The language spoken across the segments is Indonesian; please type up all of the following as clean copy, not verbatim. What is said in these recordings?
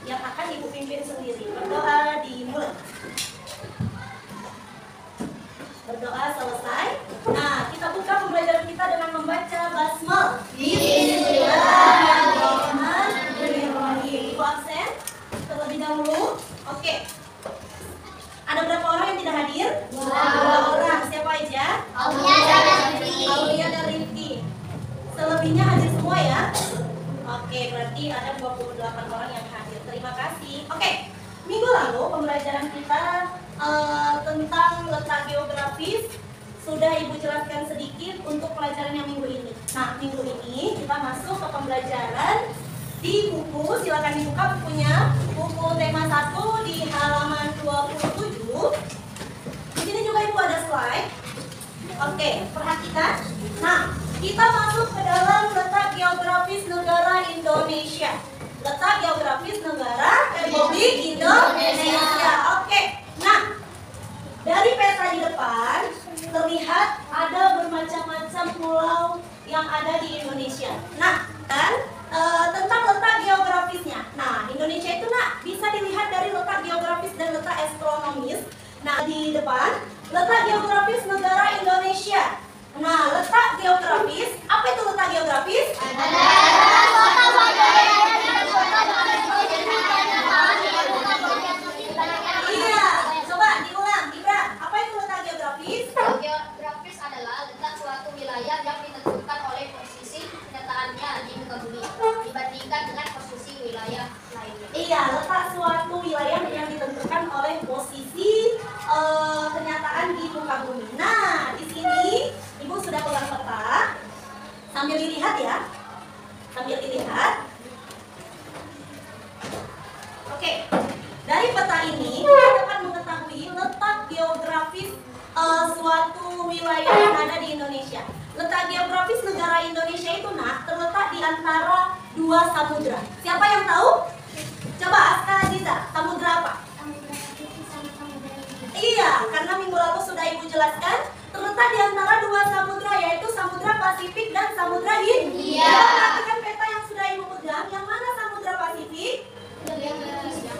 yang akan Ibu pimpin sendiri. Berdoa dimulai. Berdoa selesai. Nah, kita buka pembelajaran kita dengan membaca basmalah. Bismillahirrahmanirrahim. Ibu absen terlebih dahulu. Oke. Ada berapa orang yang tidak hadir? 2 orang. Siapa aja? Aulia dan Rifki. Selebihnya hadir semua ya? Oke, berarti ada 28 orang yang hadir. Terima kasih. Oke. Minggu lalu pembelajaran kita tentang letak geografis sudah Ibu jelaskan sedikit untuk pelajaran yang minggu ini. Nah, minggu ini kita masuk ke pembelajaran di buku. Silakan dibuka bukunya. Buku tema 1 di halaman 27. Di sini juga Ibu ada slide. Oke, perhatikan. Nah, kita masuk ke dalam letak geografis negara Indonesia. Letak geografis negara Republik Indonesia. Oke. Nah, dari peta di depan terlihat ada bermacam-macam pulau yang ada di Indonesia. Nah, kan tentang letak geografisnya. Nah, Indonesia itu bisa dilihat dari letak geografis dan letak astronomis. Nah, di depan letak geografis negara Indonesia. Nah, letak geografis, apa itu letak geografis? Iya, coba diulang, Ibra. Apa itu letak geografis? Geografis adalah letak suatu wilayah yang ditentukan oleh posisi kenyataannya di muka bumi dibandingkan dengan posisi wilayah lainnya. Iya, letak suatu wilayah yang ditentukan oleh posisi kenyataan di muka bumi. Nah, di sini Ibu sudah pegang peta. Sambil dilihat ya. Sambil dilihat. Oke. Dari peta ini kita dapat mengetahui letak geografis suatu wilayah yang ada di Indonesia. Letak geografis negara Indonesia itu terletak di antara 2 samudra. Siapa yang tahu? Coba Aska Aziza, samudra apa? Iya, karena minggu lalu sudah Ibu jelaskan, terletak di antara 2 samudra, yaitu Samudra Pasifik dan Samudra Hindia. Perhatikan peta yang sudah Ibu pegang, yang mana Samudra Pasifik?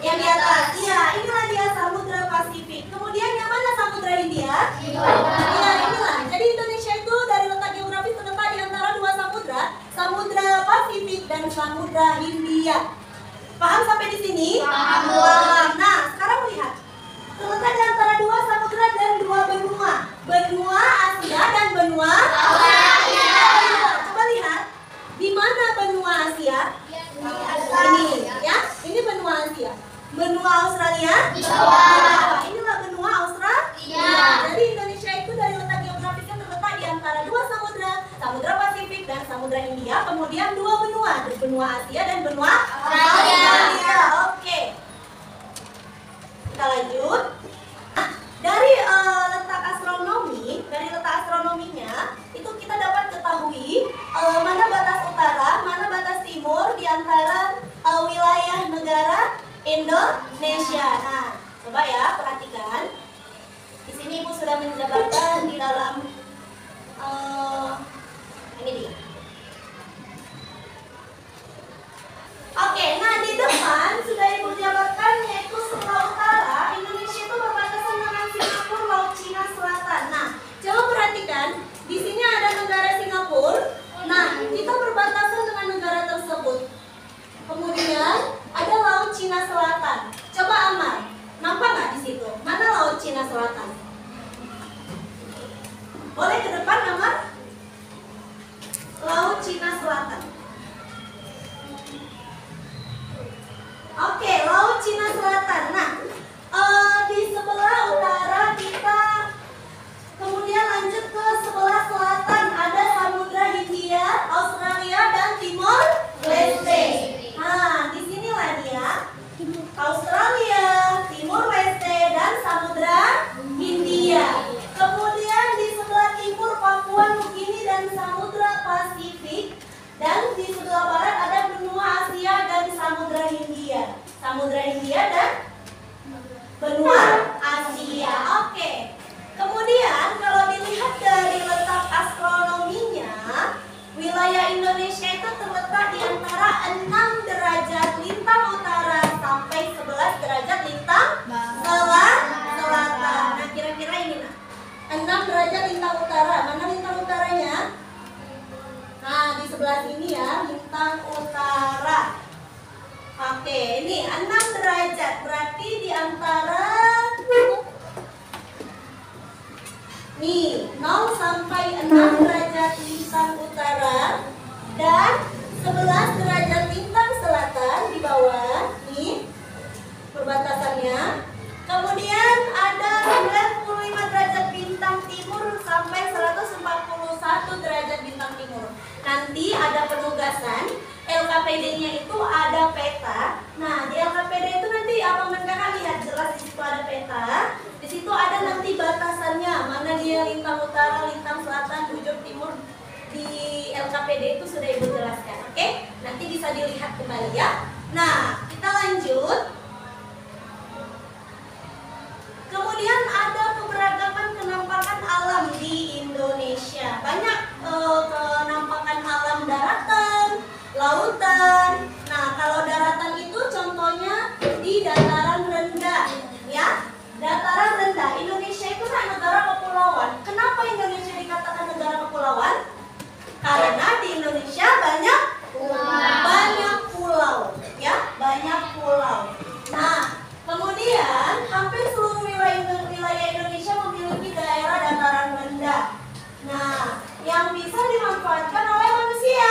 Yang di atas. Iya, inilah dia Samudra Pasifik. Kemudian yang mana Samudra Hindia? Iya, inilah. Jadi Indonesia itu dari letak geografis terletak di antara 2 samudra, Samudra Pasifik dan Samudra Hindia. Paham sampai di sini? Paham. Nah, sekarang lihat. Terletak di antara 2 samudra dan 2 benua. Benua Asia dan benua Australia. Coba lihat. Di mana benua Asia? Ini, ya. Ini benua Asia. Benua Australia? Di bawah. Inilah benua Australia. Jadi Indonesia itu dari letak geografisnya terletak di antara 2 samudra, Samudra Pasifik dan Samudra Hindia, kemudian 2 benua, benua Asia dan benua Australia. Oke. Kita lanjut. Nah, dari letak astronomi, dari letak astronominya itu kita dapat ketahui mana batas utara, mana batas timur di antara wilayah negara Indonesia. Nah, coba ya perhatikan. Di sini Ibu sudah menjabarkan di dalam ini dia. Oke, nah di depan sudah Ibu jabarkan yaitu sebelah utara Indonesia itu berbatasan dengan Singapura, Laut Cina Selatan. Nah, coba perhatikan di sini ada negara Singapura. Nah, kita berbatasan dengan negara tersebut. Kemudian ada Laut Cina Selatan. Coba Amar, nampak nggak di situ? Mana Laut Cina Selatan? Boleh ke depan Amar? Laut Cina Selatan. Oke, Laut Cina Selatan. Nah, di sebelah utara kita kemudian lanjut ke sebelah selatan ada Samudra Hindia, Australia dan Timor Leste. Nah, di sinilah dia Australia, Timor Leste dan Samudra Hindia. Kemudian di sebelah timur Papua Nugini dan Samudra Pasifik. Dan di sebelah barat ada benua Asia dan Samudra Hindia. Samudra Hindia dan benua Asia. Oke. Kemudian kalau dilihat dari letak astronominya, wilayah Indonesia itu terletak di antara 6 derajat lintang utara sampai utara. Mana lintang utaranya? Nah, di sebelah sini ya, lintang utara. Oke, ini 6 derajat. Berarti di antara nih 0 sampai 6 derajat lintang utara dan 11 derajat lintang selatan di bawah nih perbatasannya. Kemudian ada 95 derajat bintang timur sampai 141 derajat bintang timur. Nanti ada penugasan, LKPD-nya itu ada peta. Nah, di LKPD itu nanti Abang dan Kakak lihat jelas di situ ada peta. Di situ ada nanti batasannya, mana dia lintang utara, lintang selatan, ujung timur. Di LKPD itu sudah Ibu jelaskan. Oke? Nanti bisa dilihat kembali ya. Nah, kita lanjut. Kemudian ada keberagaman kenampakan alam di Indonesia. Banyak kenampakan alam daratan, lautan. Nah, kalau daratan itu contohnya di dataran rendah, ya. Dataran rendah. Indonesia itu kan negara kepulauan. Kenapa Indonesia dikatakan negara kepulauan? Karena di Indonesia banyak pulau, ya, banyak pulau. Nah, kemudian hampir seluruh wilayah Indonesia memiliki daerah dataran rendah. Nah, yang bisa dimanfaatkan oleh manusia.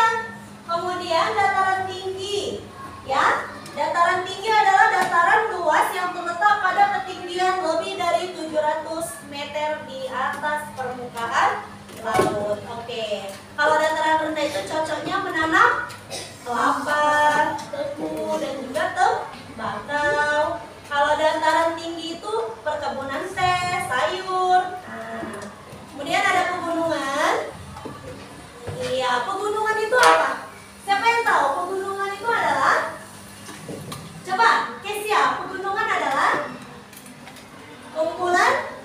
Kemudian dataran tinggi, ya. Dataran tinggi adalah dataran luas yang terletak pada ketinggian lebih dari 700 meter di atas permukaan laut. Oke. Kalau dataran rendah itu cocoknya menanam kelapa, tebu, dan juga tembakau. Kalau dataran tinggi itu perkebunan teh, sayur. Nah, kemudian ada pegunungan. Iya, pegunungan itu apa? Siapa yang tahu pegunungan itu adalah? Coba, Kesia, pegunungan adalah kumpulan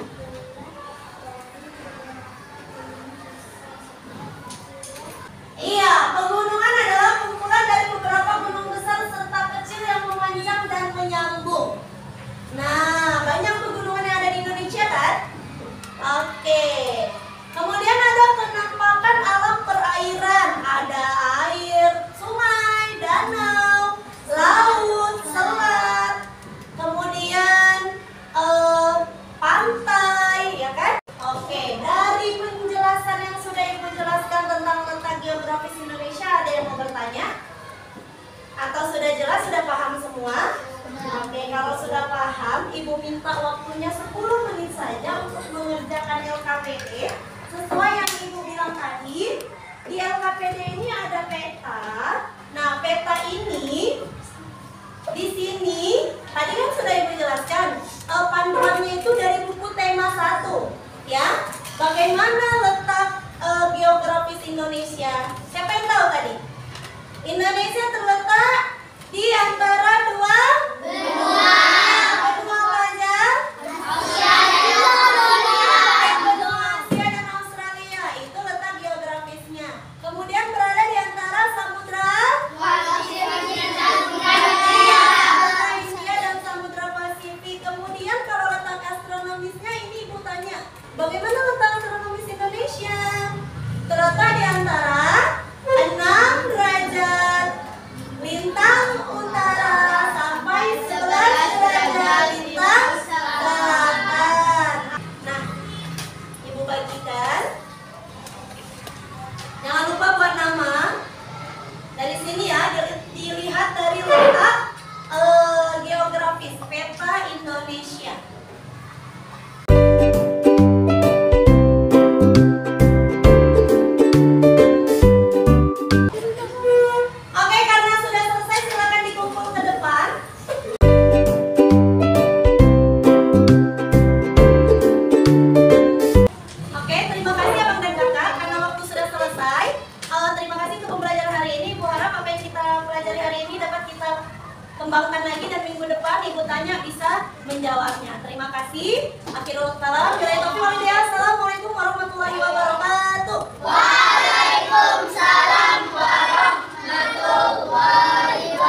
Iya, pegunungan adalah kumpulan dari beberapa gunung besar serta kecil yang memanjang dan menyambung. Nah, banyak pegunungan yang ada di Indonesia kan? Oke. Kemudian ada penampakan alam perairan. Ada air, sungai, danau, laut, selat. Kemudian pantai, ya kan? Oke, dari penjelasan yang sudah Ibu jelaskan tentang letak geografis Indonesia, ada yang mau bertanya? Atau sudah jelas, sudah paham semua? Oke, kalau sudah paham, Ibu minta waktunya 10 menit saja untuk mengerjakan LKPD. Sesuai yang Ibu bilang tadi, di LKPD ini ada peta. Nah, peta ini di sini tadi kan sudah Ibu jelaskan, panduannya itu dari buku tema 1, ya. Bagaimana letak geografis Indonesia? Siapa yang tahu tadi? Indonesia terletak di antara dua benua. Benua apa aja? Benua Asia dan Australia. Itu letak geografisnya. Kemudian berada di antara samudra India dan samudra Pasifik. Kemudian kalau letak astronomisnya ini Ibu tanya, bagaimana letak astronomis Indonesia? Terletak di antara 6 derajat lintang utara sampai 11 derajat lintang selatan. Nah, Ibu bagikan. Jangan lupa buat nama. Dari sini ya, dilihat dari letak geografis peta Indonesia. Oke, karena sudah selesai, silakan dikumpul ke depan. Oke, terima kasih Abang dan Kakak karena waktu sudah selesai. Terima kasih untuk pembelajaran hari ini. Ibu harap apa yang kita pelajari hari ini dapat kita kembangkan lagi dan minggu depan Ibu tanya bisa menjawabnya. Terima kasih. Akhirul kalam. Assalamualaikum warahmatullahi wabarakatuh. Waalaikumsalam warahmatullahi wabarakatuh.